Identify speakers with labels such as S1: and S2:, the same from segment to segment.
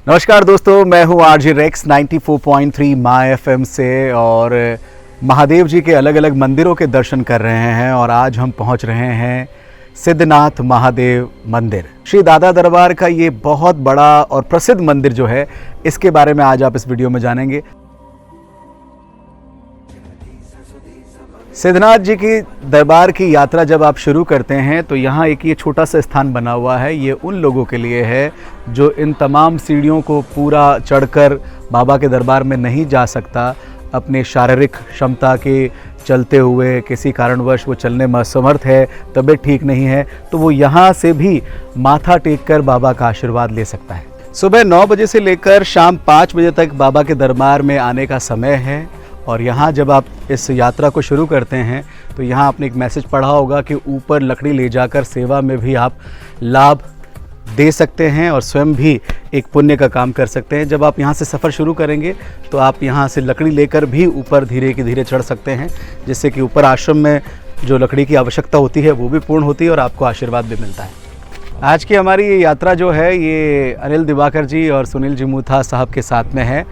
S1: नमस्कार दोस्तों, मैं हूं आरजे रेक्स 94.3 माय एफएम से और महादेव जी के अलग अलग मंदिरों के दर्शन कर रहे हैं। और आज हम पहुंच रहे हैं सिद्धनाथ महादेव मंदिर। श्री दादा दरबार का ये बहुत बड़ा और प्रसिद्ध मंदिर जो है, इसके बारे में आज आप इस वीडियो में जानेंगे। सिद्धनाथ जी की दरबार की यात्रा जब आप शुरू करते हैं तो यहाँ एक ये छोटा सा स्थान बना हुआ है। ये उन लोगों के लिए है जो इन तमाम सीढ़ियों को पूरा चढ़कर बाबा के दरबार में नहीं जा सकता, अपने शारीरिक क्षमता के चलते हुए किसी कारणवश वो चलने में असमर्थ है, तबीयत ठीक नहीं है, तो वो यहाँ से भी माथा टेक कर बाबा का आशीर्वाद ले सकता है। सुबह 9 बजे से लेकर शाम 5 बजे तक बाबा के दरबार में आने का समय है। और यहाँ जब आप इस यात्रा को शुरू करते हैं तो यहाँ आपने एक मैसेज पढ़ा होगा कि ऊपर लकड़ी ले जाकर सेवा में भी आप लाभ दे सकते हैं और स्वयं भी एक पुण्य का काम कर सकते हैं। जब आप यहाँ से सफ़र शुरू करेंगे तो आप यहाँ से लकड़ी लेकर भी ऊपर धीरे चढ़ सकते हैं, जिससे कि ऊपर आश्रम में जो लकड़ी की आवश्यकता होती है वो भी पूर्ण होती है और आपको आशीर्वाद भी मिलता है। आज की हमारी ये यात्रा जो है ये अनिल दिवाकर जी और सुनील जिमूथा साहब के साथ में है।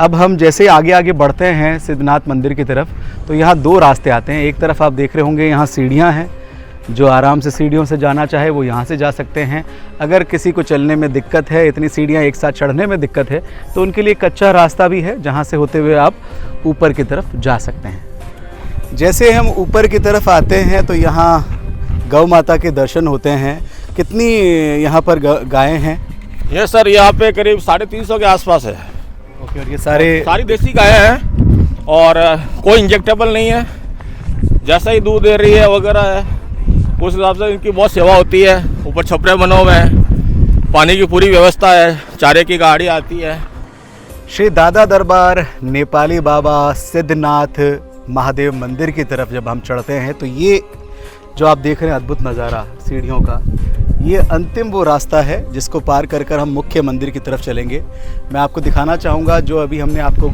S1: अब हम जैसे आगे बढ़ते हैं सिद्धनाथ मंदिर की तरफ तो यहाँ 2 रास्ते आते हैं। एक तरफ आप देख रहे होंगे यहाँ सीढ़ियाँ हैं, जो आराम से सीढ़ियों से जाना चाहे वो यहाँ से जा सकते हैं। अगर किसी को चलने में दिक्कत है, इतनी सीढ़ियाँ एक साथ चढ़ने में दिक्कत है, तो उनके लिए कच्चा रास्ता भी है जहाँ से होते हुए आप ऊपर की तरफ जा सकते हैं। जैसे हम ऊपर की तरफ आते हैं तो यहाँ गौ माता के दर्शन होते हैं। कितनी यहाँ पर गायें हैं?
S2: ये सर यहाँ पे करीब 350 के आसपास है।
S1: ओके, और ये सारी
S2: देसी गायें हैं और कोई इंजेक्टेबल नहीं है। जैसा ही दूध दे रही है वगैरह है, उस हिसाब से इनकी बहुत सेवा होती है। ऊपर छपरे बने हुए हैं, पानी की पूरी व्यवस्था है, चारे की गाड़ी आती है।
S1: श्री दादा दरबार नेपाली बाबा सिद्धनाथ महादेव मंदिर की तरफ जब हम चढ़ते हैं तो ये जो आप देख रहे हैं अद्भुत नज़ारा सीढ़ियों का, ये अंतिम वो रास्ता है जिसको पार कर हम मुख्य मंदिर की तरफ चलेंगे। मैं आपको दिखाना चाहूँगा, जो अभी हमने आपको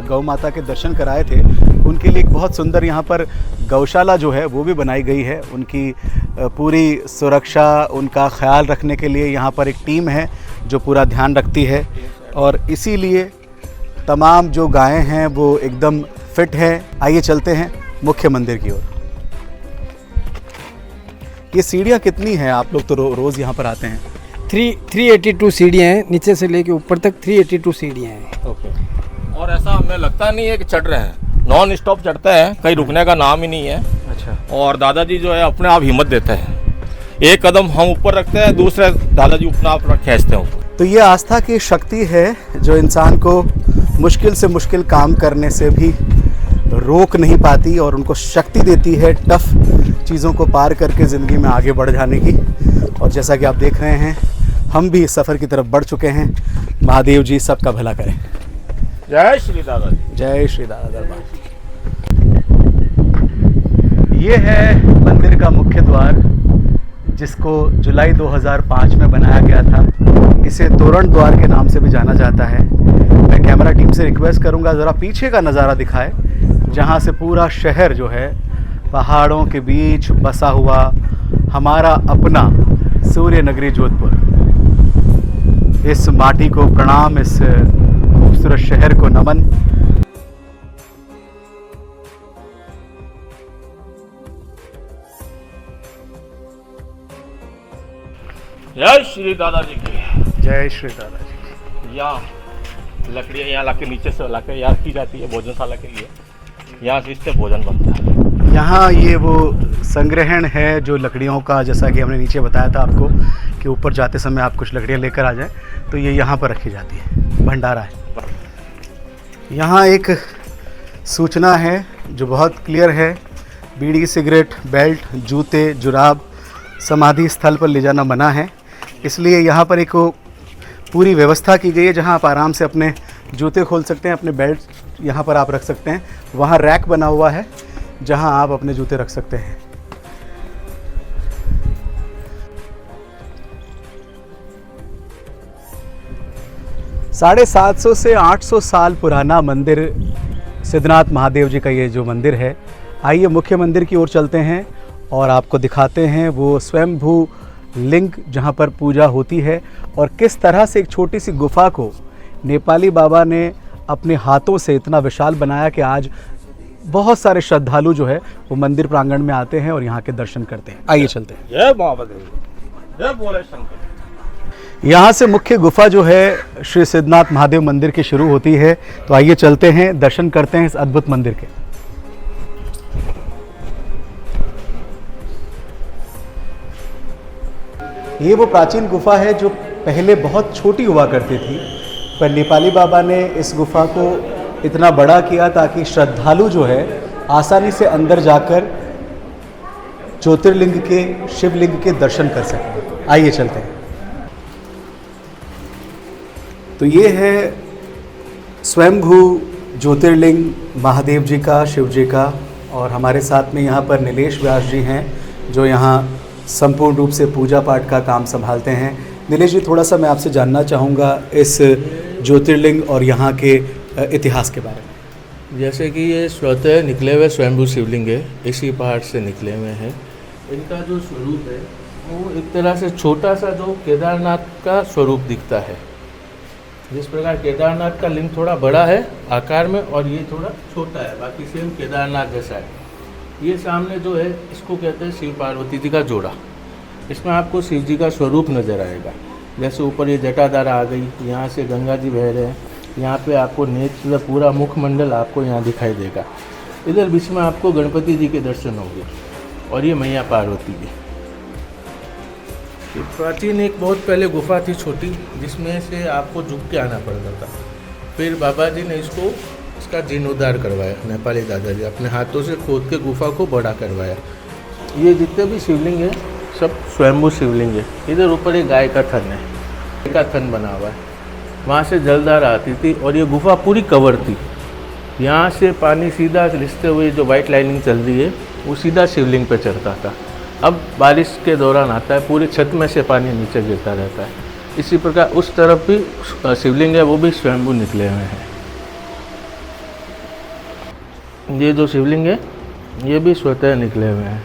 S1: गौ माता के दर्शन कराए थे उनके लिए एक बहुत सुंदर यहाँ पर गौशाला जो है वो भी बनाई गई है। उनकी पूरी सुरक्षा, उनका ख्याल रखने के लिए यहाँ पर एक टीम है जो पूरा ध्यान रखती है और इसीलिए तमाम जो गायें हैं वो एकदम फिट हैं। आइए चलते हैं मुख्य मंदिर की ओर। ये सीढ़ियाँ कितनी हैं? आप लोग तो रोज़ यहाँ पर आते हैं।
S3: 382 सीढ़ियाँ हैं, नीचे से लेके ऊपर तक 382 सीढ़ियाँ हैं।
S2: ओके। और ऐसा हमें लगता नहीं है कि चढ़ रहे हैं, नॉन स्टॉप चढ़ते हैं, कहीं रुकने का नाम ही नहीं है।
S1: अच्छा।
S2: और दादाजी जो है अपने आप हिम्मत देते हैं, एक कदम हम ऊपर रखते हैं, दूसरे दादाजी अपने आप खींचते हैं ऊपर।
S1: तो ये आस्था की शक्ति है जो इंसान को मुश्किल से मुश्किल काम करने से भी रोक नहीं पाती और उनको शक्ति देती है टफ चीज़ों को पार करके ज़िंदगी में आगे बढ़ जाने की। और जैसा कि आप देख रहे हैं हम भी इस सफ़र की तरफ बढ़ चुके हैं। महादेव जी सबका भला करें।
S2: जय श्री दादा जी।
S1: जय श्री दादा दरबार। ये है मंदिर का मुख्य द्वार, जिसको जुलाई 2005 में बनाया गया था। इसे तोरण द्वार के नाम से भी जाना जाता है। मैं कैमरा टीम से रिक्वेस्ट करूंगा ज़रा पीछे का नज़ारा दिखाए, जहाँ से पूरा शहर जो है पहाड़ों के बीच बसा हुआ हमारा अपना सूर्य नगरी जोधपुर। इस माटी को प्रणाम, इस खूबसूरत शहर को नमन।
S2: जय श्री दादा जी की।
S1: जय श्री दादा जी।
S2: यहाँ लकड़ियाँ यहाँ लाके नीचे से लाके यहाँ की जाती है भोजनशाला के लिए, यहाँ से इससे भोजन बनता है।
S1: यहाँ ये वो संग्रहण है जो लकड़ियों का, जैसा कि हमने नीचे बताया था आपको कि ऊपर जाते समय आप कुछ लकड़ियाँ लेकर आ जाएं तो ये यहाँ पर रखी जाती है, भंडारा है। यहाँ एक सूचना है जो बहुत क्लियर है, बीड़ी सिगरेट, बेल्ट, जूते, जुराब समाधि स्थल पर ले जाना मना है। इसलिए यहाँ पर एक पूरी व्यवस्था की गई है जहाँ आप आराम से अपने जूते खोल सकते हैं, अपने बेल्ट यहाँ पर आप रख सकते हैं। वहाँ रैक बना हुआ है जहाँ आप अपने जूते रख सकते हैं। साढ़े 700 से 800 साल पुराना मंदिर सिद्धनाथ महादेव जी का ये जो मंदिर है। आइए मुख्य मंदिर की ओर चलते हैं और आपको दिखाते हैं वो स्वयंभू लिंग जहाँ पर पूजा होती है और किस तरह से एक छोटी सी गुफा को नेपाली बाबा ने अपने हाथों से इतना विशाल बनाया कि आज बहुत सारे श्रद्धालु जो है वो मंदिर प्रांगण में आते हैं और यहाँ के दर्शन करते हैं। आइए चलते हैं।
S2: जय महाबद्री, जय बोले शंकर।
S1: यहाँ से मुख्य गुफा जो है श्री सिद्धनाथ महादेव मंदिर की शुरू होती है, तो आइए चलते हैं, दर्शन करते हैं इस अद्भुत मंदिर के। ये वो प्राचीन गुफा है जो पहले बहुत छोटी हुआ करती थी, पर नेपाली बाबा ने इस गुफा को इतना बड़ा किया ताकि श्रद्धालु जो है आसानी से अंदर जाकर ज्योतिर्लिंग के, शिवलिंग के दर्शन कर सकें। आइए चलते हैं। तो ये है स्वयंभू ज्योतिर्लिंग महादेव जी का, शिव जी का, और हमारे साथ में यहाँ पर नीलेश व्यास जी हैं जो यहाँ संपूर्ण रूप से पूजा पाठ का काम संभालते हैं। नीलेश जी, थोड़ा सा मैं आपसे जानना चाहूँगा इस ज्योतिर्लिंग और यहाँ के इतिहास के बारे में।
S4: जैसे कि ये स्वतः निकले हुए स्वयंभू शिवलिंग है, इसी पहाड़ से निकले हुए हैं। इनका जो स्वरूप है वो एक तरह से छोटा सा जो केदारनाथ का स्वरूप दिखता है। जिस प्रकार केदारनाथ का लिंग थोड़ा बड़ा है आकार में और ये थोड़ा छोटा है, बाकी सेम केदारनाथ जैसा है। ये सामने जो है इसको कहते हैं शिव पार्वती जी का जोड़ा। इसमें आपको शिव जी का स्वरूप नज़र आएगा। जैसे ऊपर ये जटाधारा आ गई, यहाँ से गंगा जी बह रहे हैं, यहाँ पे आपको नेत्र पूरा मुखमंडल आपको यहाँ दिखाई देगा। इधर बीच में आपको गणपति जी के दर्शन होंगे और ये मैया पार्वती जी। ये प्राचीन एक बहुत पहले गुफा थी छोटी, जिसमें से आपको झुक के आना पड़ता था। फिर बाबा जी ने इसका जीर्णोद्धार करवाया, नेपाली दादाजी अपने हाथों से खोद के गुफा को बड़ा करवाया। ये जितने भी शिवलिंग है सब स्वयंभू शिवलिंग है। इधर ऊपर एक गाय का थन है, गाय का थन बना हुआ है। वहाँ से जलधारा आती थी और ये गुफा पूरी कवर थी। यहाँ से पानी सीधा रिश्ते हुए जो वाइट लाइनिंग चल रही है वो सीधा शिवलिंग पे चढ़ता था। अब बारिश के दौरान आता है, पूरी छत में से पानी नीचे गिरता रहता है। इसी प्रकार उस तरफ भी शिवलिंग है, वो भी स्वयंभू निकले हुए हैं। ये जो शिवलिंग है ये भी स्वतः निकले हुए हैं।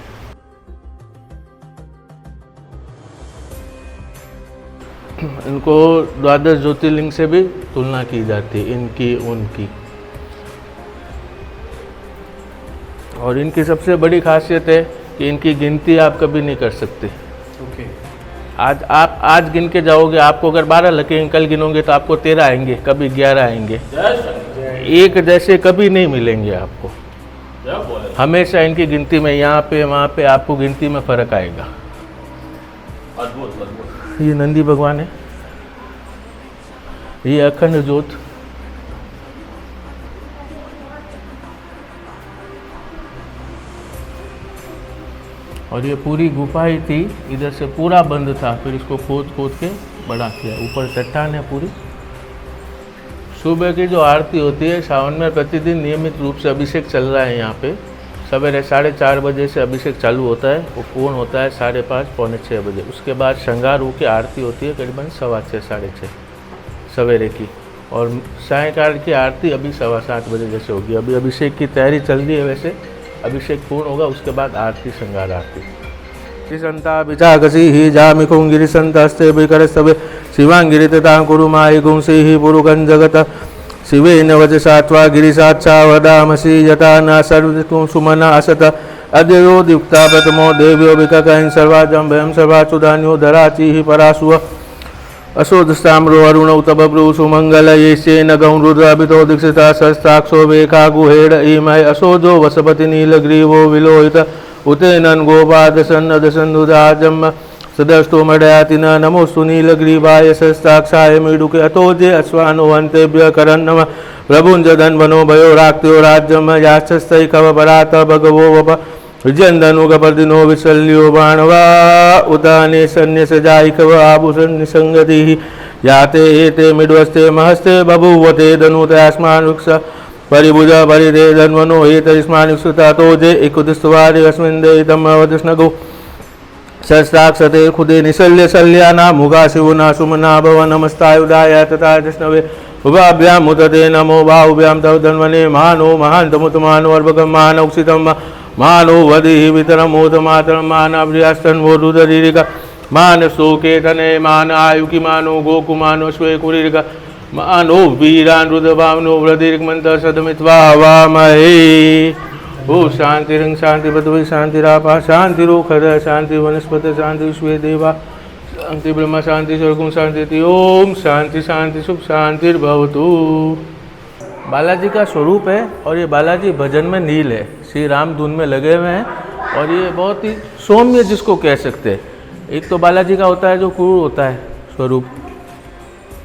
S4: इनको द्वादश ज्योतिर्लिंग से भी तुलना की जाती है, इनकी उनकी। और इनकी सबसे बड़ी खासियत है कि इनकी गिनती आप कभी नहीं कर सकते। आज गिन के जाओगे, आपको अगर 12 लगेंगे, कल गिनोगे तो आपको 13 आएंगे, कभी 11 आएंगे। एक जैसे कभी नहीं मिलेंगे आपको। हमेशा इनकी गिनती में यहाँ पे वहाँ पे आपको गिनती में फर्क आएगा। ये नंदी भगवान है, ये अखंड ज्योत। और ये पूरी गुफा ही थी, इधर से पूरा बंद था, फिर इसको खोद के बड़ा किया। ऊपर चट्टान है पूरी। सुबह की जो आरती होती है सावन में, प्रतिदिन नियमित रूप से अभिषेक चल रहा है। यहाँ पे सवेरे 4:30 बजे से अभिषेक चालू होता है, वो पूर्ण होता है 5:30 पौने 6 बजे। उसके बाद श्रृंगार होकर आरती होती है करीबन 6:15 साढ़े 6 सवेरे की, और सायंकाल की आरती अभी 7:15 बजे जैसे होगी। अभी अभिषेक की तैयारी चल रही है, वैसे अभिषेक पूर्ण होगा उसके बाद आरती, श्रृंगार आरती। संता विचाकसी ही जामिकुं गिरिसंतस्ते विकरस्तवे शिवांगिरिततां कुरु मायि गुंसी ही पुरुगं जगत शिवेन वचसा त्वा गिरिसाक्षा वदामसि यथा न सर्वं सुमना असत अद्यो दीप्ता प्रथमो देव्यो विककं सर्वाजं भयं सर्वाचुदान्यो धराचिः परासुव असोदस्ताम्रो अरुण उतबब्रु सुमंगल येषेन गौं रुद्राभितो दीक्षिता शस्त्राक्षो वेखा गुहेड ईमय असोजो वसपति नीलग्रीवो विलोहित उतेनन गोपाद सन्नदसन्नुदाजम सदस्तु मडयाति न नमोस्तु नीलग्रीवाय शस्त्राक्षाय मृडुके अतोजे अश्वानो अन्तेभ्य करन् नमः प्रभुञ्जधन् वनो भयो राक्त्यो राज्यम याचस्तै कव परात भगवो वप विजन्दनुगपर्दिनो विशल्यो बाणवा उताने सन्न्यस जायिकव आभूषण निसंगतिः याते एते मिड्वस्ते महस्ते बभूवते धनुतयास्मान् वृक्ष परिभुज परिदे धन्वनो एतस्मान् विक्षुतातोजे एकुदिस्तवारि अस्मिन् देहितम् अवतिष्णगो शस्त्राक्षते खुदे निशल्य शल्याना मुगा शिवना सुमना भव नमस्तायुधाय तथा कृष्णवे उभाभ्यां मुदते नमो बाहुभ्यां तव धन्वने मानो महान्तमुतमानो अर्भकं मानौक्षितं मानो वदिः वितरमोत मातरं मानाभ्यास्तन्वो रुदरीरिका मानसो केतने मान आयुकी मानो गोकुमानो स्वे कुरीर्ग मानो वीरान रुद्रभावनो वृद्धिर्मंत्र सदमित्वा वामहे। ओ शांति रंग शांति बद्वै शांति रापा शांति रोखर शांति वनस्पति शांति विश्वे देवा शांति ब्रह्म शांति स्वर्गुण शांति। ओम शांति शांति सुख शांतिर्भवतु। बालाजी का स्वरूप है और ये बालाजी भजन में नील है, श्री राम धुन में लगे हुए हैं और ये बहुत ही सौम्य जिसको कह सकते हैं। एक तो बालाजी का होता है जो क्रूर होता है स्वरूप,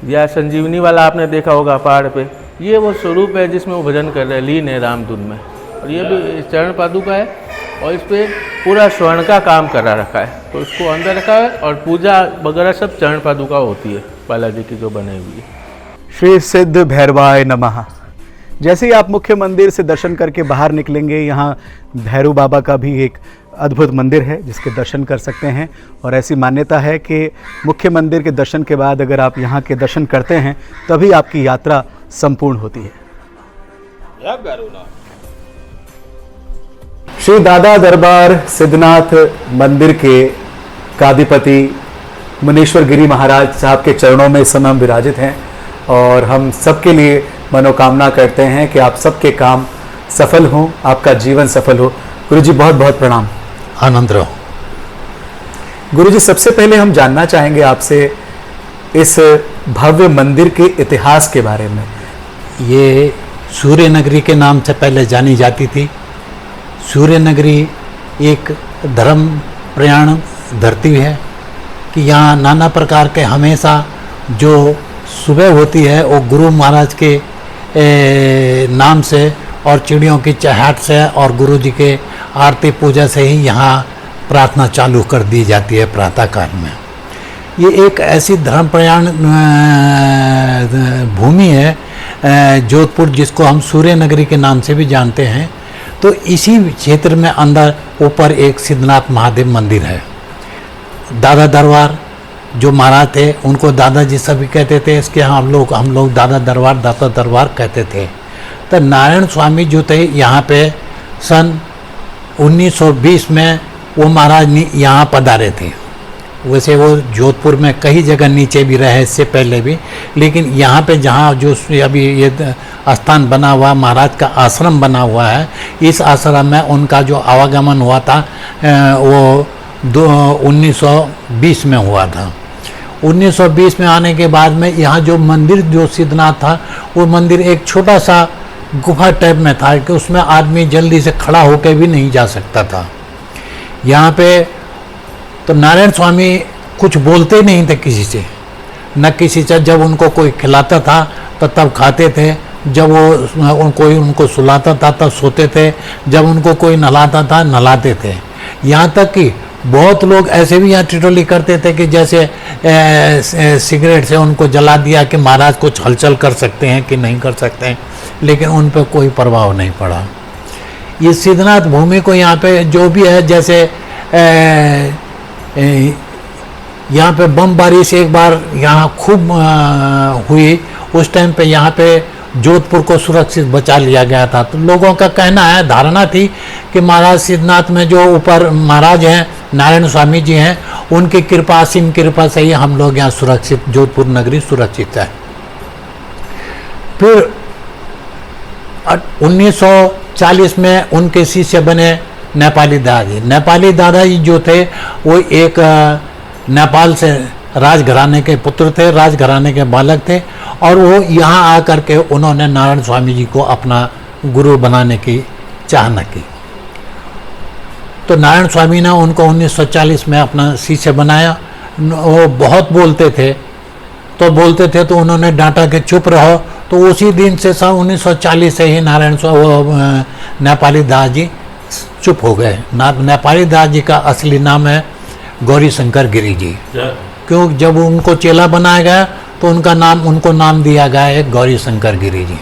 S4: या संजीवनी वाला आपने देखा होगा पहाड़ पे, ये वो स्वरूप है जिसमें वो भजन कर रहे हैं, लीन है राम धुन में। और ये भी चरण पादुका है और इस पर पूरा स्वर्ण का काम करा रखा है, तो इसको अंदर रखा है और पूजा वगैरह सब चरण पादुका होती है बालाजी की जो बनी हुई है।
S1: श्री सिद्ध भैरवाय नमः। जैसे ही आप मुख्य मंदिर से दर्शन करके बाहर निकलेंगे, यहाँ भैरव बाबा का भी एक अद्भुत मंदिर है जिसके दर्शन कर सकते हैं। और ऐसी मान्यता है कि मुख्य मंदिर के दर्शन के बाद अगर आप यहाँ के दर्शन करते हैं तभी आपकी यात्रा संपूर्ण होती है। श्री दादा दरबार सिद्धनाथ मंदिर के कादिपति मुनीश्वर गिरी महाराज साहब के चरणों में इस समय हम विराजित हैं और हम सबके लिए मनोकामना करते हैं कि आप सबके काम सफल हों, आपका जीवन सफल हो। गुरु जी बहुत बहुत प्रणाम।
S5: आनंद रहो।
S1: गुरु जी, सबसे पहले हम जानना चाहेंगे आपसे इस भव्य मंदिर के इतिहास के बारे में।
S5: ये सूर्य नगरी के नाम से पहले जानी जाती थी। सूर्य नगरी एक धर्म प्रयाण धरती है कि यहाँ नाना प्रकार के हमेशा जो सुबह होती है वो गुरु महाराज के नाम से और चिड़ियों की चहट से और गुरु जी के आरती पूजा से ही यहाँ प्रार्थना चालू कर दी जाती है प्रातःकाल में। ये एक ऐसी धर्म प्रयाण भूमि है जोधपुर, जिसको हम सूर्य नगरी के नाम से भी जानते हैं। तो इसी क्षेत्र में अंदर ऊपर एक सिद्धनाथ महादेव मंदिर है। दादा दरबार जो महाराज थे उनको दादाजी सभी कहते थे, इसके यहाँ हम लोग दादा दरबार कहते थे। तो नारायण स्वामी जो थे यहाँ पे सन 1920 में वो महाराज यहाँ पधारे थे। वैसे वो जोधपुर में कई जगह नीचे भी रहे इससे पहले भी, लेकिन यहाँ पे जहाँ जो अभी ये स्थान बना हुआ महाराज का आश्रम बना हुआ है, इस आश्रम में उनका जो आवागमन हुआ था वो 1920 में हुआ था। 1920 में आने के बाद में यहाँ जो मंदिर जो सिद्धनाथ था वो मंदिर एक छोटा सा गुफा टाइप में था कि उसमें आदमी जल्दी से खड़ा होकर भी नहीं जा सकता था। यहाँ पे तो नारायण स्वामी कुछ बोलते नहीं थे किसी से, न किसी से। जब उनको कोई खिलाता था तो तब खाते थे, जब वो कोई उनको सुलाता था तब सोते थे, जब उनको कोई नहलाता था नहलाते थे। यहाँ तक कि बहुत लोग ऐसे भी यहाँ टिटोली करते थे कि जैसे सिगरेट से उनको जला दिया कि महाराज कुछ हलचल कर सकते हैं कि नहीं कर सकते हैं, लेकिन उन पर कोई प्रभाव नहीं पड़ा। ये सिद्धनाथ भूमि को यहाँ पे जो भी है, जैसे यहाँ पे बमबारी से एक बार यहाँ खूब हुई, उस टाइम पे यहाँ पे जोधपुर को सुरक्षित बचा लिया गया था। तो लोगों का कहना है, धारणा थी कि महाराज सिद्धनाथ में जो ऊपर महाराज हैं नारायण स्वामी जी हैं, उनकी कृपा, असीम कृपा से ही हम लोग यहाँ सुरक्षित, जोधपुर नगरी सुरक्षित है। फिर 1940 में उनके शिष्य बने नेपाली दादाजी। नेपाली दादाजी जो थे वो एक नेपाल से राजघराने के पुत्र थे, राजघराने के बालक थे, और वो यहाँ आकर के उन्होंने नारायण स्वामी जी को अपना गुरु बनाने की चाहना की। तो नारायण स्वामी ने उनको 1940 में अपना शिष्य बनाया। वो बहुत बोलते थे तो उन्होंने डांटा कि चुप रहो। तो उसी दिन से सन 1940 से ही नेपाली दादाजी चुप हो गए। नेपाली दादाजी का असली नाम है गौरी शंकर गिरी जी, क्योंकि जब उनको चेला बनाया गया तो उनको नाम दिया गया है गौरी शंकर गिरी जी।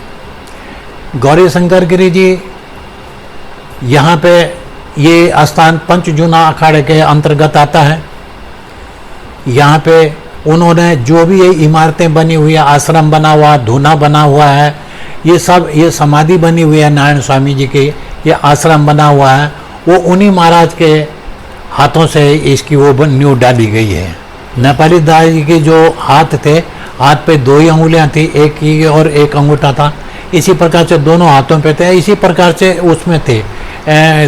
S5: गौरी शंकर गिरी जी यहाँ पे ये स्थान पंचजूना अखाड़े के अंतर्गत आता है। यहाँ पे उन्होंने जो भी ये इमारतें बनी हुई है, आश्रम बना हुआ, धूना बना हुआ है, ये सब, ये समाधि बनी हुई है नारायण स्वामी जी की, ये आश्रम बना हुआ है, वो उन्हीं महाराज के हाथों से इसकी वो नींव डाली गई है। नेपाली दादी के जो हाथ थे, हाथ पे 2 ही अंगुलियां थी, एक ही और एक अंगूठा था। इसी प्रकार से दोनों हाथों पे थे, इसी प्रकार से उसमें थे।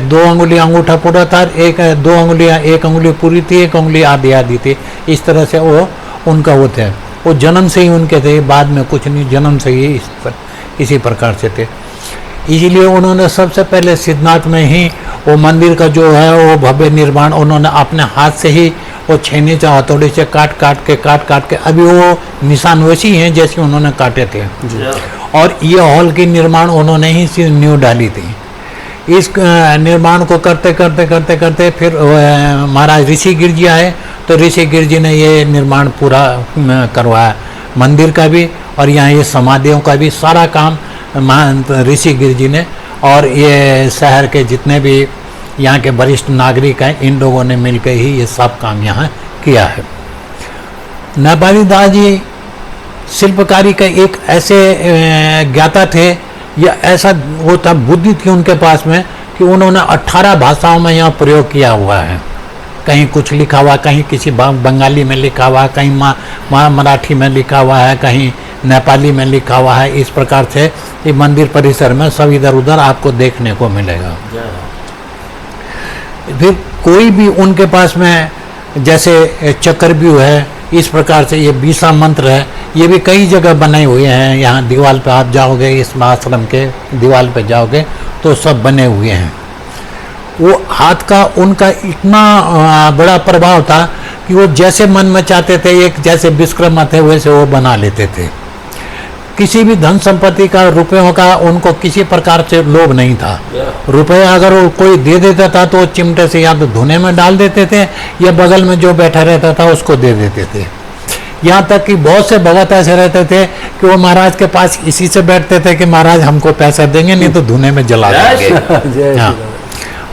S5: 2 अंगुली अंगूठा पूरा था, 2 अंगुलियां, 1 अंगुली पूरी थी, 1 अंगुली आधी आधी थी। इस तरह से वो उनका वो थे। वो जन्म से ही उनके थे, बाद में कुछ नहीं, जन्म से ही इसी प्रकार से थे। इसीलिए उन्होंने सबसे पहले सिद्धनाथ में ही वो मंदिर का जो है वो भव्य निर्माण उन्होंने अपने हाथ से ही वो छेनी से हथौड़ी से काट काट के अभी वो निशान वैसी हैं जैसे उन्होंने काटे थे। और ये हॉल की निर्माण उन्होंने ही नींव डाली थी। इस निर्माण को करते फिर महाराज ऋषिगिर जी आए, तो ऋषिगिर जी ने ये निर्माण पूरा करवाया, मंदिर का भी और यहाँ ये समाधियों का भी सारा काम ऋषिगिर जी ने, और ये शहर के जितने भी यहाँ के वरिष्ठ नागरिक हैं, इन लोगों ने मिलकर ही ये सब काम यहाँ किया है। नेपाली दादी शिल्पकारी का एक ऐसे ज्ञाता थे, या ऐसा वो था, बुद्धि थी उनके पास में कि उन्होंने 18 भाषाओं में यहाँ प्रयोग किया हुआ है। कहीं कुछ लिखा हुआ, कहीं किसी बंगाली में लिखा हुआ, कहीं मराठी में लिखा हुआ है, कहीं नेपाली में लिखा हुआ है। इस प्रकार से ये मंदिर परिसर में सब इधर उधर आपको देखने को मिलेगा। फिर कोई भी उनके पास में जैसे चक्रव्यूह है, इस प्रकार से ये 20 मंत्र है, ये भी कई जगह बने हुए हैं। यहाँ दीवार पे आप जाओगे, इस आश्रम के दीवार पे जाओगे तो सब बने हुए हैं। वो हाथ का उनका इतना बड़ा प्रभाव था कि वो जैसे मन में चाहते थे, एक जैसे विश्वकर्मा थे वैसे वो बना लेते थे। किसी भी धन संपत्ति का, रुपयों का उनको किसी प्रकार से लोभ नहीं था। रुपया अगर वो कोई दे देता था तो वो चिमटे से या तो धुने में डाल देते थे या बगल में जो बैठा रहता था उसको दे देते थे। यहाँ तक कि बहुत से भगत ऐसे रहते थे कि वो महाराज के पास इसी से बैठते थे कि महाराज हमको पैसा देंगे, नहीं तो धुने में जला देंगे। हाँ,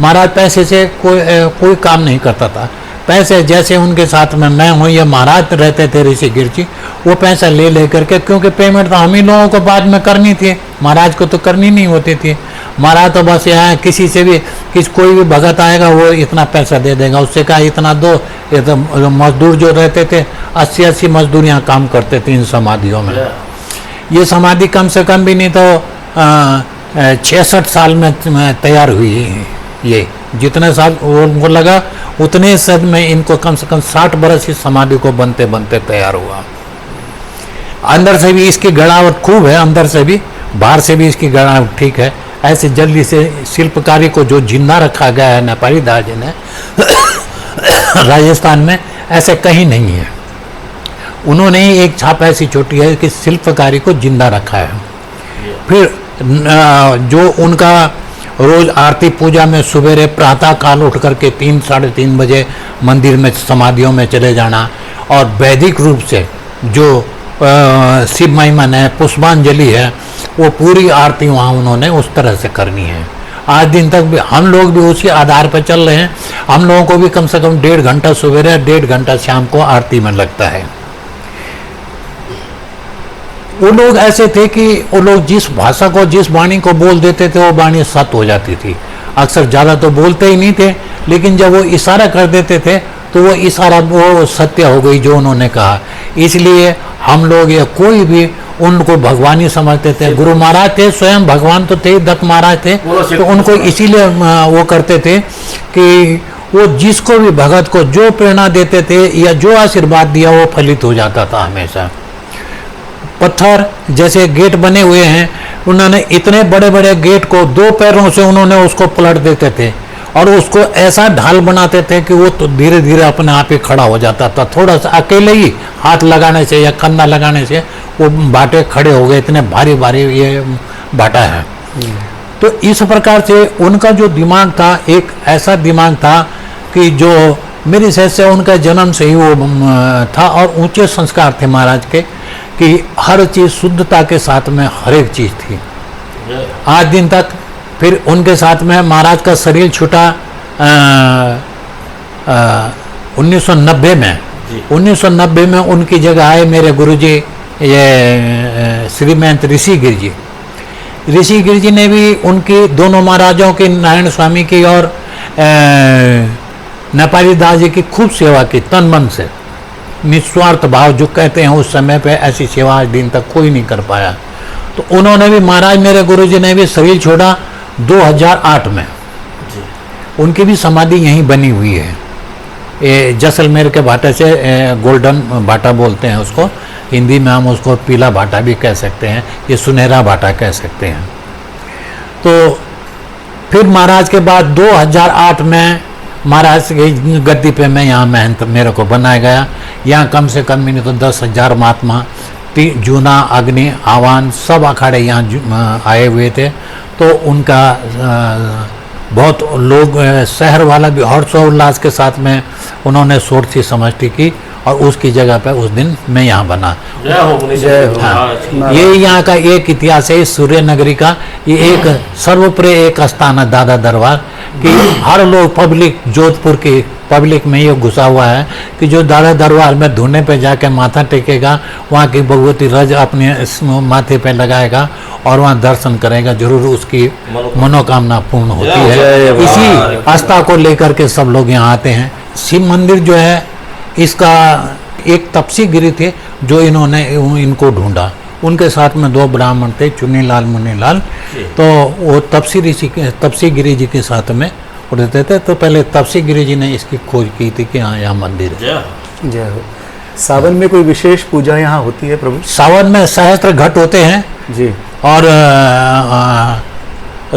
S5: महाराज पैसे से कोई काम नहीं करता था। पैसे जैसे उनके साथ में मैं हूँ, ये महाराज रहते थे ऋषिगिर जी, वो पैसा ले करके, क्योंकि पेमेंट तो हम ही लोगों को बाद में करनी थी, महाराज को तो करनी नहीं होती थी। महाराज तो बस यहाँ किसी से भी कोई भी भगत आएगा वो इतना पैसा दे देगा, उससे कहा इतना दो। ये तो मजदूर जो रहते थे 80 मजदूर यहाँ काम करते थे इन समाधियों में। ये समाधि कम से कम भी नहीं तो 66 साल में तैयार हुई है। ये जितने साल उनको लगा उतने सद में इनको कम से कम 60 बरस इस समाधि को बनते बनते तैयार हुआ। अंदर से भी इसकी गड़ावट खूब है, अंदर से भी, बाहर से भी इसकी गड़ावट ठीक है। ऐसे जल्दी से शिल्पकारी को जो जिंदा रखा गया है नेपाली दादी ने राजस्थान में, ऐसे कहीं नहीं है। उन्होंने ही एक छाप ऐसी छोटी है कि शिल्पकारी को जिंदा रखा है। फिर जो उनका रोज आरती पूजा में सवेरे प्रातः काल उठ करके 3 साढ़े 3 बजे मंदिर में समाधियों में चले जाना, और वैदिक रूप से जो शिव महिमन है, पुष्पांजलि है, वो पूरी आरती वहाँ उन्होंने उस तरह से करनी है। आज दिन तक भी हम लोग भी उसी आधार पर चल रहे हैं। हम लोगों को भी कम से कम 1.5 घंटा सवेरे, 1.5 घंटा शाम को आरती में लगता है। वो लोग ऐसे थे कि वो लोग जिस भाषा को, जिस वाणी को बोल देते थे वो वाणी सत्य हो जाती थी। अक्सर ज़्यादा तो बोलते ही नहीं थे, लेकिन जब वो इशारा कर देते थे तो वो इशारा वो सत्य हो गई जो उन्होंने कहा। इसलिए हम लोग या कोई भी उनको भगवान ही समझते थे। गुरु महाराज थे, स्वयं भगवान तो थे, दत्त महाराज थे, तो उनको इसीलिए वो करते थे कि वो जिसको भी भगत को जो प्रेरणा देते थे या जो आशीर्वाद दिया वो फलित हो जाता था हमेशा। पत्थर जैसे गेट बने हुए हैं, उन्होंने इतने बड़े बड़े गेट को 2 पैरों से उन्होंने उसको पलट देते थे और उसको ऐसा ढाल बनाते थे कि वो तो धीरे धीरे अपने आप ही खड़ा हो जाता था। थोड़ा सा अकेले ही हाथ लगाने से या कंधा लगाने से वो बाटे खड़े हो गए, इतने भारी भारी ये बाटा है। तो इस प्रकार से उनका जो दिमाग था, एक ऐसा दिमाग था कि जो मेरी हिसाब से उनका जन्म से ही वो था। और ऊंचे संस्कार थे महाराज के कि हर चीज़ शुद्धता के साथ में हर एक चीज़ थी आज दिन तक। फिर उनके साथ में महाराज का शरीर छूटा 1990 में। 1990 में उनकी जगह आए मेरे गुरुजी ये श्रीमंत ऋषिगिर जी। ऋषिगिर जी ने भी उनकी दोनों महाराजों की, नारायण स्वामी की और नेपाली दादाजी की खूब सेवा की तन मन से, निस्वार्थ भाव जो कहते हैं उस समय पे, ऐसी सेवा आज दिन तक कोई नहीं कर पाया। तो उन्होंने भी, महाराज मेरे गुरुजी ने भी शरीर छोड़ा 2008 में। उनकी भी समाधि यहीं बनी हुई है, ये जैसलमेर के भाटा से, गोल्डन भाटा बोलते हैं उसको, हिंदी में हम उसको पीला भाटा भी कह सकते हैं, ये सुनहरा भाटा कह सकते हैं। तो फिर महाराज के बाद 2008 में महाराज की गद्दी पे मैं यहाँ महंत मेरे को बनाया गया। यहाँ कम से कम नहीं तो 10,000 महात्मा, जूना, अग्नि, आह्वान सब अखाड़े यहाँ आए हुए थे। तो उनका बहुत लोग, शहर वाला भी हर्षोल्लास के साथ में उन्होंने सोरथी समष्टि की, और उसकी जगह पे उस दिन मैं यहाँ बना।
S1: जय हो।
S5: हाँ, ये यहाँ का एक इतिहास है सूर्य नगरी का। ये एक सर्वप्रिय एक स्थान है दादा दरबार कि हर लोग पब्लिक, जोधपुर की पब्लिक में ये घुसा हुआ है कि जो दादा दरबार में धुने पे जाके माथा टेकेगा, वहाँ की भगवती रज अपने माथे पे लगाएगा और वहाँ दर्शन करेगा, जरूर उसकी मनोकामना पूर्ण होती है। इसी आस्था को लेकर के सब लोग यहाँ आते हैं। शिव मंदिर जो है, इसका एक तपसी गिरी थे जो इन्होंने इनको ढूंढा, उनके साथ में 2 ब्राह्मण थे, चुन्नीलाल मुन्नीलाल। तो वो तपसी गिरी जी के साथ में रहते थे। तो पहले तपसी गिरी जी ने इसकी खोज की थी कि हाँ यहाँ मंदिर है।
S1: जय हो। सावन में कोई विशेष पूजा यहाँ होती है प्रभु?
S5: सावन में सहस्त्र घट होते हैं
S1: जी, और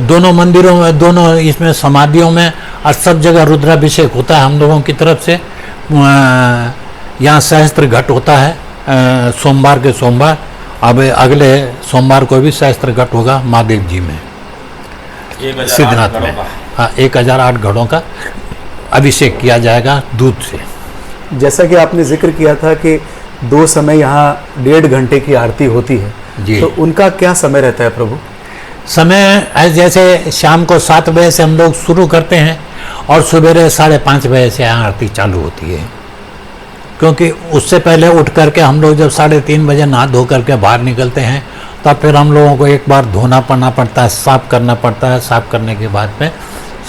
S5: दोनों मंदिरों में, दोनों इसमें समाधियों में सब जगह रुद्राभिषेक होता है हम लोगों की तरफ से। यहाँ सहस्त्र घट होता है सोमवार के सोमवार। अब अगले सोमवार को भी सहस्त्र घट होगा महादेव जी में, सिद्धनाथ में। हाँ, 1008 घड़ों का अभिषेक किया जाएगा दूध से।
S1: जैसा कि आपने जिक्र किया था कि 2 समय यहाँ 1.5 घंटे की आरती होती है
S5: जी,
S1: तो उनका क्या समय रहता है प्रभु?
S5: समय जैसे शाम को 7 बजे से हम लोग शुरू करते हैं और सवेरे 5:30 बजे से यहाँ आरती चालू होती है। क्योंकि उससे पहले उठ करके हम लोग जब 3:30 बजे नहा धो करके बाहर निकलते हैं, तब फिर हम लोगों को एक बार धोना पड़ना पड़ता है, साफ़ करना पड़ता है। साफ़ करने के बाद में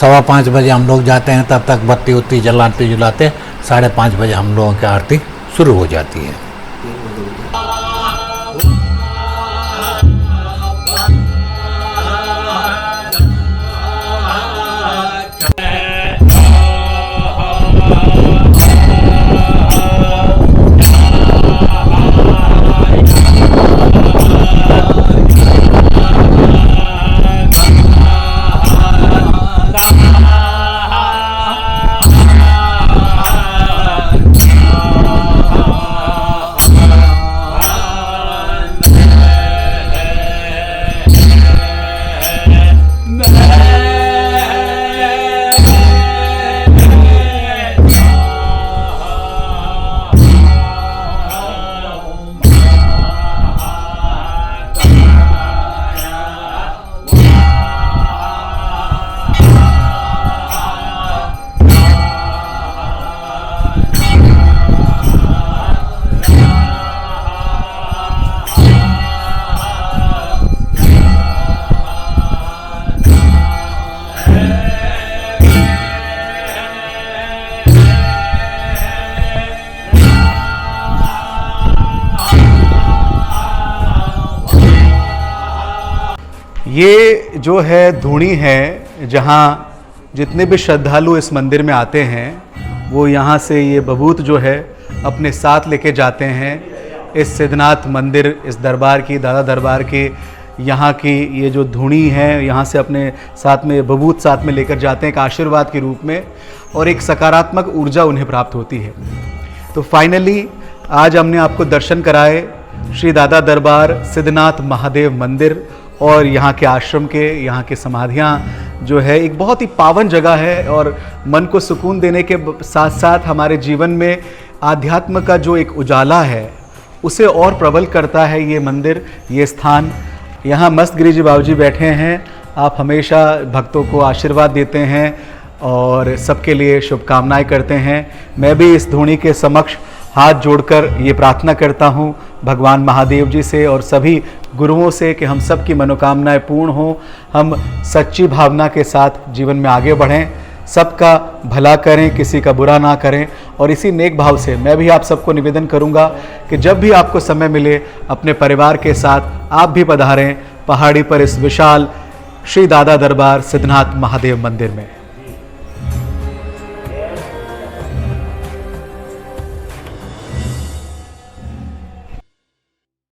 S5: 5:15 बजे हम लोग जाते हैं, तब तक बत्ती उत्ती जलाते 5:30 बजे हम लोगों की आरती शुरू हो जाती है।
S1: ये जो है धूणी है, जहाँ जितने भी श्रद्धालु इस मंदिर में आते हैं वो यहाँ से ये बबूत जो है अपने साथ लेके जाते हैं। इस सिद्धनाथ मंदिर, इस दरबार की, दादा दरबार की यहाँ की ये जो धूणी है, यहाँ से अपने साथ में बबूत साथ में लेकर जाते हैं एक आशीर्वाद के रूप में, और एक सकारात्मक ऊर्जा उन्हें प्राप्त होती है। तो फाइनली आज हमने आपको दर्शन कराए श्री दादा दरबार सिद्धनाथ महादेव मंदिर और यहाँ के आश्रम के, यहाँ के समाधियाँ जो है एक बहुत ही पावन जगह है, और मन को सुकून देने के साथ साथ हमारे जीवन में आध्यात्म का जो एक उजाला है उसे और प्रबल करता है ये मंदिर, ये स्थान। यहाँ मस्त गिरी जी बाबू जी बैठे हैं, आप हमेशा भक्तों को आशीर्वाद देते हैं और सबके लिए शुभकामनाएं करते हैं। मैं भी इस धूणी के समक्ष हाथ जोड़कर ये प्रार्थना करता हूँ भगवान महादेव जी से और सभी गुरुओं से कि हम सब की मनोकामनाएं पूर्ण हों, हम सच्ची भावना के साथ जीवन में आगे बढ़ें। सबका भला करें, किसी का बुरा ना करें। और इसी नेक भाव से मैं भी आप सबको निवेदन करूंगा कि जब भी आपको समय मिले अपने परिवार के साथ आप भी पधारें पहाड़ी पर इस विशाल श्री दादा दरबार सिद्धनाथ महादेव मंदिर में।